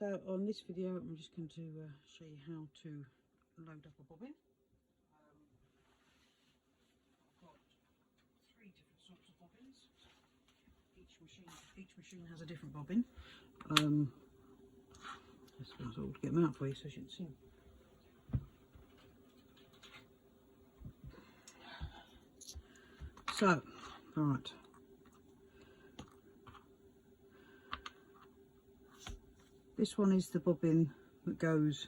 So on this video I'm just going to show you how to load up a bobbin. I've got 3 different sorts of bobbins. Each machine has a different bobbin. Just going to get them out for you so you can see them. So, right. This one is the bobbin that goes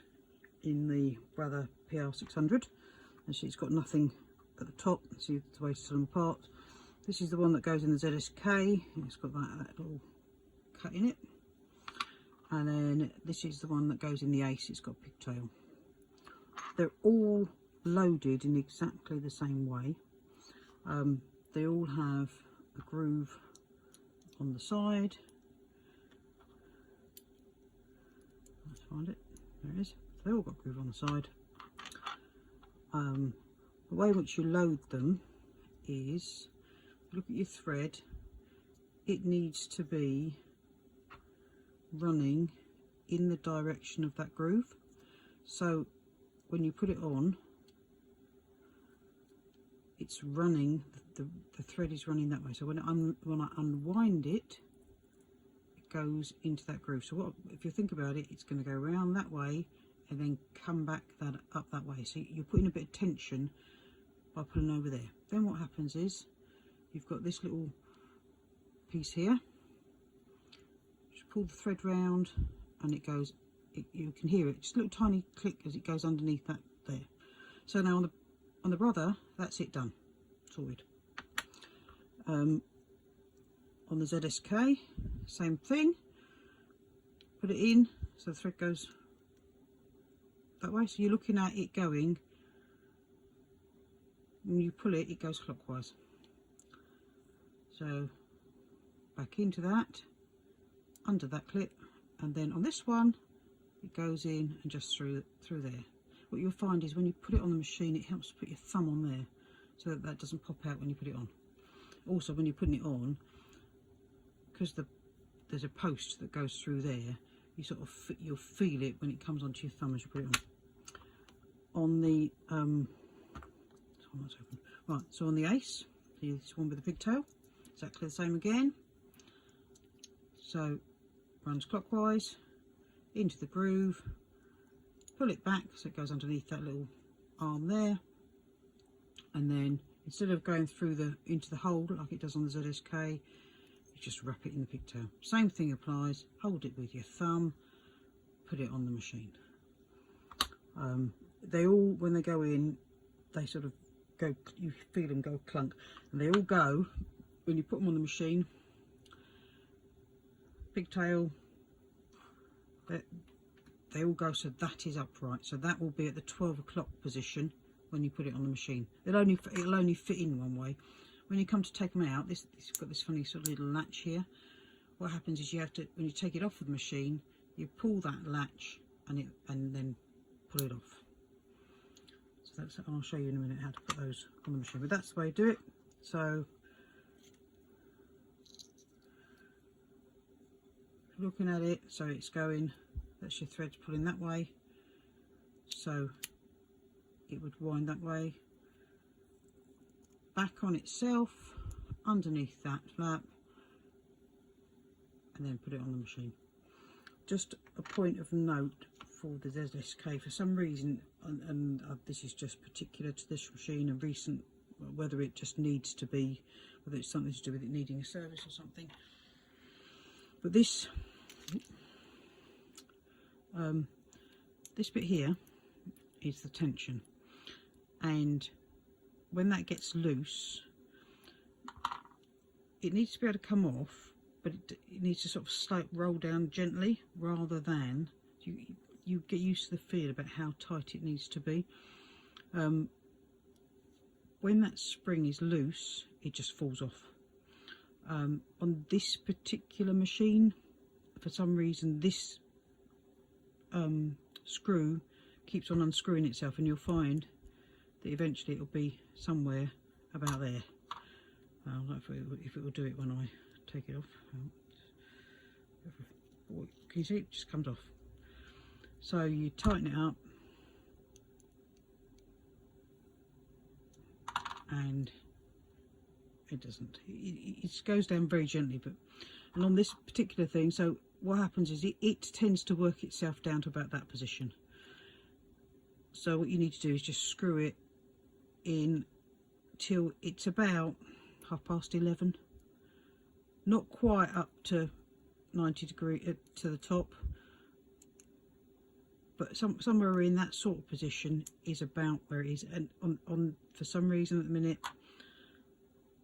in the Brother PR600. And it's got nothing at the top, see the way to tell them apart. This is the one that goes in the ZSK. It's got that little cut in it. And then this is the one that goes in the Ace. It's got pigtail. They're all loaded in exactly the same way. They all have a groove on the side. Let's find it. There it is. They all got a groove on the side. The way in which you load them is, look at your thread. It needs to be running in the direction of that groove. So when you put it on, it's running, the thread is running that way. So when I unwind it, it goes into that groove. So what, if you think about it, it's going to go around that way and then come back up that way. So you're putting a bit of tension by pulling over there. Then what happens is you've got this little piece here. Just pull the thread round and it goes. You can hear it, just a little tiny click as it goes underneath that there. So now on the Brother, that's it, done, sorted. On the ZSK, same thing. Put it in, so the thread goes that way. So you're looking at it going. When you pull it, it goes clockwise. So back into that, under that clip, and then on this one, it goes in and just through there. What you'll find is when you put it on the machine, it helps to put your thumb on there so that that doesn't pop out when you put it on. Also, when you're putting it on, because there's a post that goes through there, you sort of you'll feel it when it comes onto your thumb as you put it on. On the right, so on the Ace, this one with the pigtail, exactly the same again. So runs clockwise into the groove, pull it back so it goes underneath that little arm there, and then instead of going through into the hole like it does on the ZSK, you just wrap it in the pigtail. Same thing applies. Hold it with your thumb, put it on the machine. They all, when they go in, they sort of go, you feel them go clunk, and they all go when you put them on the machine. Pigtail, they all go, so that is upright. So that will be at the 12 o'clock position when you put it on the machine. It'll only fit in one way. When you come to take them out, it's got this funny sort of little latch here. What happens is you have to, when you take it off of the machine, you pull that latch and then pull it off. So that's, I'll show you in a minute how to put those on the machine, but that's the way you do it. So looking at it, so it's going, that's your threads pulling that way, so it would wind that way, back on itself, underneath that flap, and then put it on the machine. Just a point of note for the ZSK, for some reason, and this is just particular to this machine and recent, whether it just needs to be, whether it's something to do with it needing a service or something, but this bit here is the tension, and when that gets loose, it needs to be able to come off, but it needs to sort of roll down gently, rather than you get used to the feel about how tight it needs to be. When that spring is loose, it just falls off. On this particular machine, for some reason, this screw keeps on unscrewing itself, and you'll find that eventually it'll be somewhere about there. I don't know if it will do it when I take it off. Can you see it just comes off? So you tighten it up, and it doesn't, it goes down very gently. But and on this particular thing, so what happens is it tends to work itself down to about that position. So what you need to do is just screw it in till it's about 11:30, not quite up to 90 degree to the top, but somewhere in that sort of position is about where it is. And on for some reason at the minute,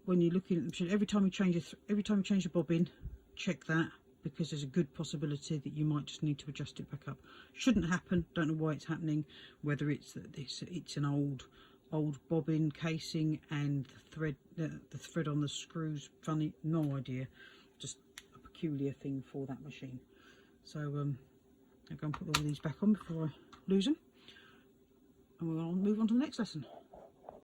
when you're looking at the machine, every time you change the bobbin, check that, because there's a good possibility that you might just need to adjust it back up. Shouldn't happen, don't know why it's happening, whether it's that it's an old bobbin casing and the thread on the screws funny, no idea, just a peculiar thing for that machine. So I'll go and put all of these back on before I lose them, and we'll move on to the next lesson.